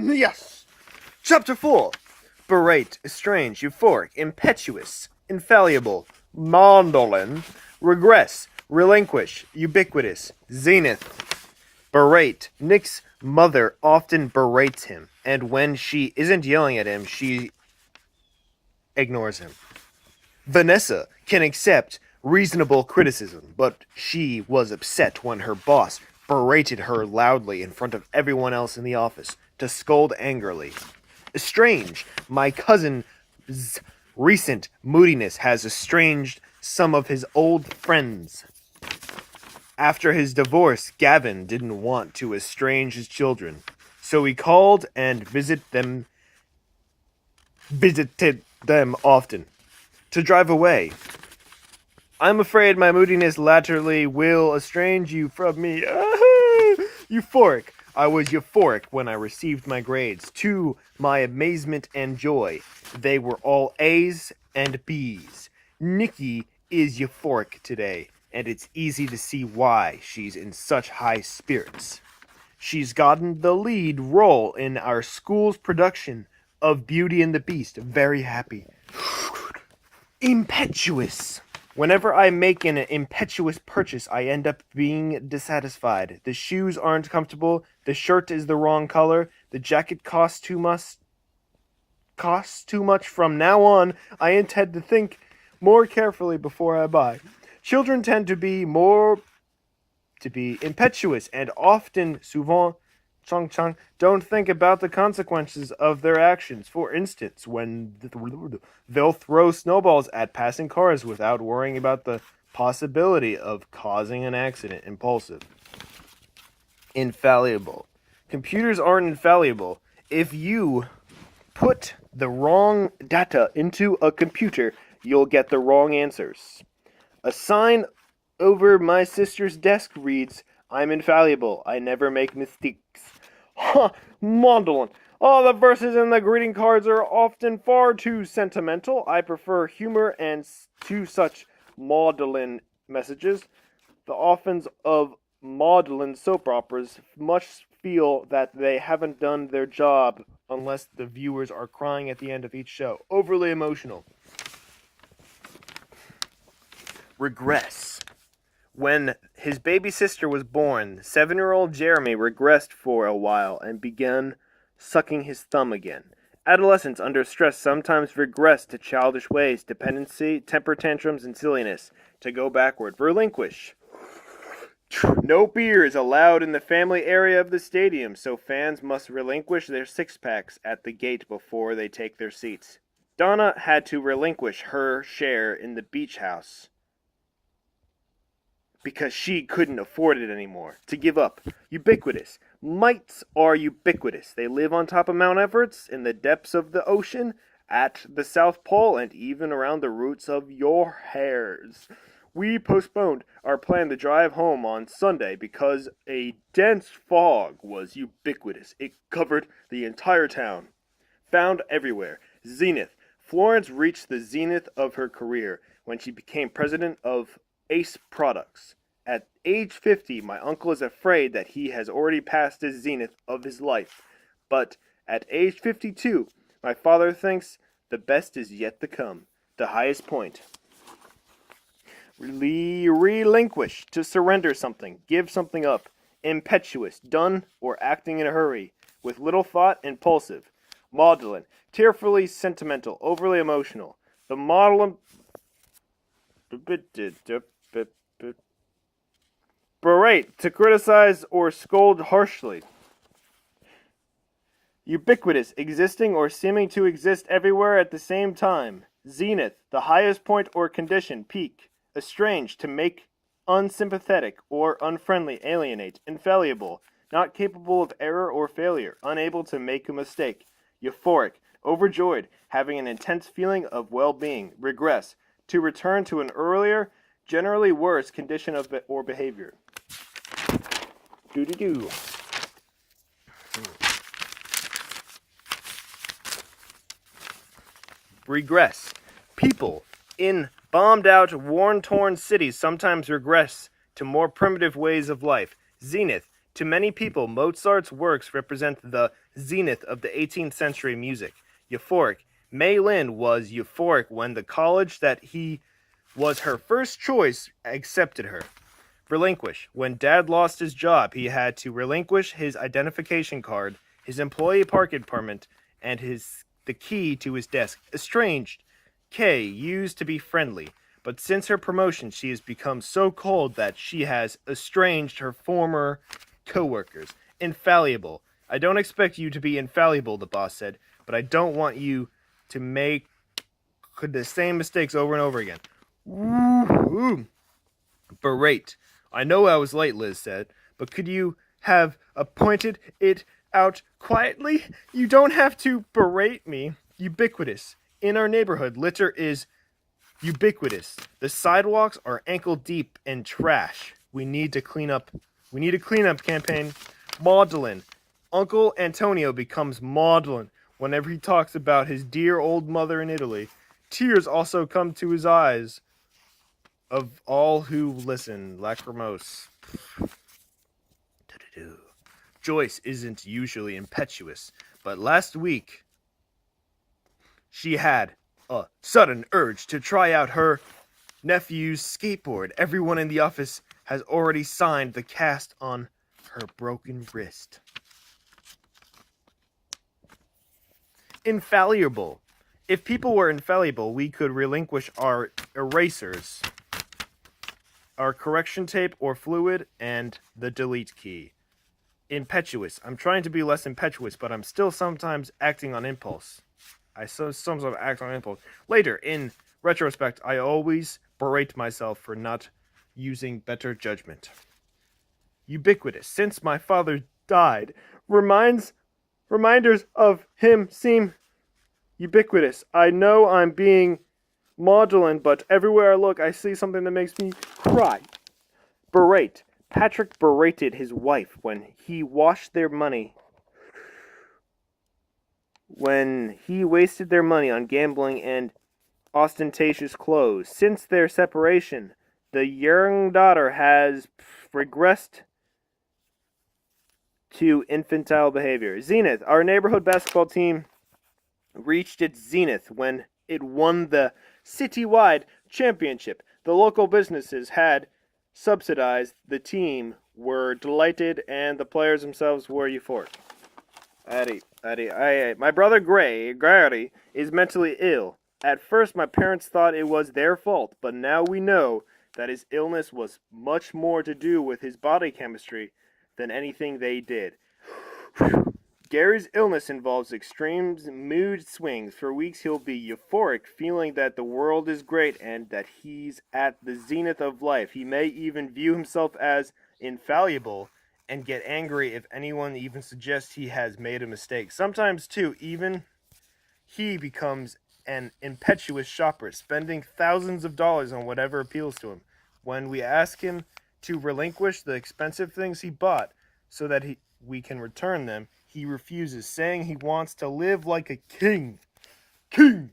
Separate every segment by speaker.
Speaker 1: Yes! Chapter 4. Berate, estranged, euphoric, impetuous, infallible, maudlin, regress, relinquish, ubiquitous, zenith. Berate. Nick's mother often berates him, and when she isn't yelling at him, she ignores him. Vanessa can accept reasonable criticism, but she was upset when her boss berated her loudly in front of everyone else in the office to scold angrily. Estranged. My cousin's recent moodiness has estranged some of his old friends. After his divorce, Gavin didn't want to estrange his children, so he called and visited them often. To drive away. I'm afraid my moodiness latterly will estrange you from me. Euphoric. I was euphoric when I received my grades. To my amazement and joy, they were all A's and B's. Nikki is euphoric today, and it's easy to see why she's in such high spirits. She's gotten the lead role in our school's production of Beauty and the Beast. Very happy. Impetuous. Whenever I make an impetuous purchase, I end up being dissatisfied. The shoes aren't comfortable, the shirt is the wrong color, the jacket costs too much. From now on, I intend to think more carefully before I buy. Children tend to be impetuous and often, souvent, don't think about the consequences of their actions. For instance, when they'll throw snowballs at passing cars without worrying about the possibility of causing an accident. Impulsive. Infallible. Computers aren't infallible. If you put the wrong data into a computer, you'll get the wrong answers. A sign over my sister's desk reads, I'm infallible. I never make mistakes. Maudlin. All the verses in the greeting cards are often far too sentimental. I prefer humor and to such maudlin messages. The authors of maudlin soap operas must feel that they haven't done their job unless the viewers are crying at the end of each show. Overly emotional. Regress. When his baby sister was born, 7-year-old Jeremy regressed for a while and began sucking his thumb again. Adolescents under stress sometimes regress to childish ways, dependency, temper tantrums, and silliness. To go backward. Relinquish. No beer is allowed in the family area of the stadium, so fans must relinquish their six-packs at the gate before they take their seats. Donna had to relinquish her share in the beach house because she couldn't afford it anymore. To give up. Ubiquitous. Mites are ubiquitous. They live on top of Mount Everest, in the depths of the ocean, at the South Pole, and even around the roots of your hairs. We postponed our plan to drive home on Sunday because a dense fog was ubiquitous. It covered the entire town. Found everywhere. Zenith. Florence reached the zenith of her career when she became president of Ace Products. At age 50, my uncle is afraid that he has already passed the zenith of his life. But at age 52, my father thinks the best is yet to come. The highest point. Relinquish. To surrender something. Give something up. Impetuous. Done or acting in a hurry. With little thought. Impulsive. Maudlin. Tearfully sentimental. Overly emotional. The maudlin... Berate, to criticize or scold harshly. Ubiquitous, existing or seeming to exist everywhere at the same time. Zenith, the highest point or condition, peak. Estranged, to make unsympathetic or unfriendly, alienate. Infallible, not capable of error or failure, unable to make a mistake. Euphoric, overjoyed, having an intense feeling of well-being. Regress, to return to an earlier, generally worse condition of or behavior. Do-do-do. Regress. People in bombed-out, war-torn cities sometimes regress to more primitive ways of life. Zenith. To many people, Mozart's works represent the zenith of the 18th century music. Euphoric. Mei Lin was euphoric when the college that he was her first choice accepted her. Relinquish. When Dad lost his job, he had to relinquish his identification card, his employee parking permit, and the key to his desk. Estranged. Kay used to be friendly, but since her promotion, she has become so cold that she has estranged her former co-workers. Infallible. I don't expect you to be infallible, the boss said, but I don't want you to make the same mistakes over and over again. Ooh. Berate. I know I was late, Liz said, but could you have pointed it out quietly? You don't have to berate me. Ubiquitous. In our neighborhood, litter is ubiquitous. The sidewalks are ankle deep in trash. We need to clean up. We need a cleanup campaign. Maudlin. Uncle Antonio becomes maudlin whenever he talks about his dear old mother in Italy. Tears also come to his eyes of all who listen. Lachrymose. Joyce isn't usually impetuous, but last week she had a sudden urge to try out her nephew's skateboard. Everyone in the office has already signed the cast on her broken wrist. Infallible. If people were infallible, we could relinquish our erasers, our correction tape or fluid, and the delete key. Impetuous. I'm trying to be less impetuous, but I'm still sometimes acting on impulse. I sometimes act on impulse. Later, in retrospect, I always berate myself for not using better judgment. Ubiquitous. Since my father died, reminders of him seem ubiquitous. I know I'm being maudlin, but everywhere I look, I see something that makes me cry. Berate. Patrick berated his wife when he wasted their money. When he wasted their money on gambling and ostentatious clothes. Since their separation, the young daughter has regressed to infantile behavior. Zenith. Our neighborhood basketball team reached its zenith when it won the citywide championship. The local businesses had subsidized the team, were delighted, and the players themselves were euphoric. My brother Gary, is mentally ill. At first, my parents thought it was their fault, but now we know that his illness was much more to do with his body chemistry than anything they did. Gary's illness involves extreme mood swings. For weeks he'll be euphoric, feeling that the world is great and that he's at the zenith of life. He may even view himself as infallible and get angry if anyone even suggests he has made a mistake. Sometimes, too, even he becomes an impetuous shopper, spending thousands of dollars on whatever appeals to him. When we ask him to relinquish the expensive things he bought so that we can return them, he refuses, saying he wants to live like a king. King!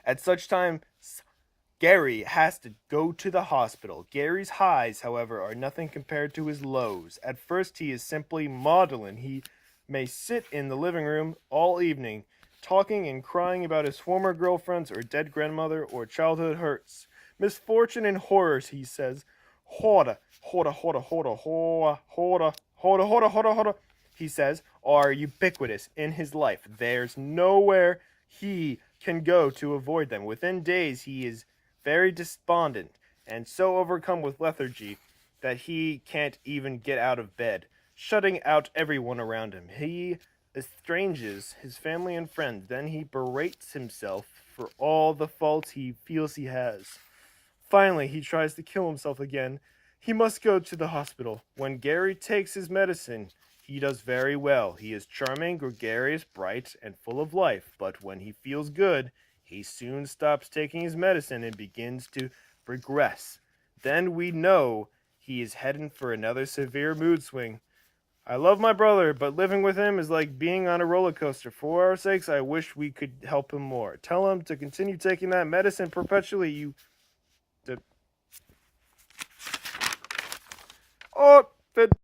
Speaker 1: At such time, Gary has to go to the hospital. Gary's highs, however, are nothing compared to his lows. At first, he is simply maudlin. He may sit in the living room all evening, talking and crying about his former girlfriends or dead grandmother or childhood hurts. Misfortune and horrors, he says. Hoda, he says, are ubiquitous in his life. There's nowhere he can go to avoid them. Within days, he is very despondent and so overcome with lethargy that he can't even get out of bed, shutting out everyone around him. He estranges his family and friends. Then he berates himself for all the faults he feels he has. Finally, he tries to kill himself again. He must go to the hospital. When Gary takes his medicine, he does very well. He is charming, gregarious, bright, and full of life. But when he feels good, he soon stops taking his medicine and begins to regress. Then we know he is heading for another severe mood swing. I love my brother, but living with him is like being on a roller coaster. For our sakes, I wish we could help him more. Tell him to continue taking that medicine perpetually, Oh, Fit